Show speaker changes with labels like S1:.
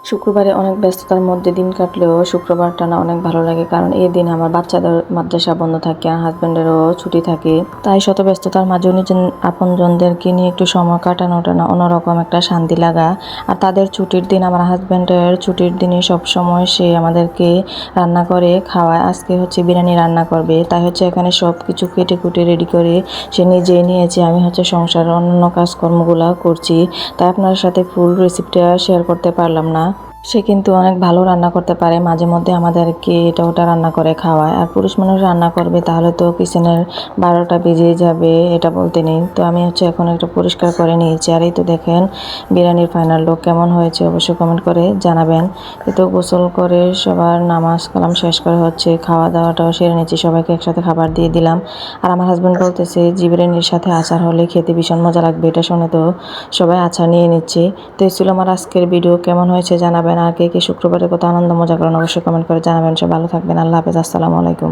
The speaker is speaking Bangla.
S1: শুক্রবারে অনেক ব্যস্ততার মধ্যে দিন কাটলেও শুক্রবারটা না অনেক ভালো লাগে, কারণ এই দিন আমার বাচ্চাদের মাদ্রাসা বন্ধ থাকে আর হাজব্যান্ডেরও ছুটি থাকে। তাই শত ব্যস্ততার মাঝেও নিজের আপনজনদেরকে নিয়ে একটু সময় কাটানোটা না অন্যরকম একটা শান্তি লাগা। আর তাদের ছুটির দিন, আমার হাজব্যান্ডের ছুটির দিনে সবসময় সে আমাদেরকে রান্না করে খাওয়ায়। আজকে হচ্ছে বিরিয়ানি রান্না করবে, তাই হচ্ছে এখানে সব কিছু কেটে কুটে রেডি করে সে নিজেই নিয়েছে। আমি হচ্ছে সংসারের অন্যান্য কাজকর্মগুলো করছি, তাই আপনার সাথে ফুল রেসিপিটা শেয়ার করতে পারলাম না। সে কিন্তু অনেক ভালো রান্না করতে পারে, মাঝে মধ্যে আমাদেরকে এটা ওটা রান্না করে খাওয়ায়। আর পুরুষ মানুষ রান্না করবে তাহলে তো কিচেনের 12টা বেজে যাবে, এটা বলতে নেই। তো আমি হচ্ছে এখন একটু পরিষ্কার করে নিয়েছি। আর এই তো দেখেন বিরিয়ানির ফাইনাল লুক কেমন হয়েছে অবশ্যই কমেন্ট করে জানাবেন। এই তো গোসল করে সবার নামাজ কালাম শেষ করে হচ্ছে খাওয়া দাওয়াটাও সেরে নিয়েছি, সবাইকে একসাথে খাবার দিয়ে দিলাম। আর আমার হাজব্যান্ড বলতেছে যে বিরিয়ানির সাথে আচার হলে খেতে ভীষণ মজা লাগবে, এটা শুনে তো সবাই আচার নিয়ে নিচ্ছি। তো এই ছিল আমার আজকের ভিডিও, কেমন হয়েছে জানাবেন। আর কে কে শুক্রবারে কত আনন্দ মজা করেন অবশ্যই কমেন্ট করে জানাবেন। সব ভালো থাকবেন, আল্লাহ হাফেজ, আসসালামু আলাইকুম।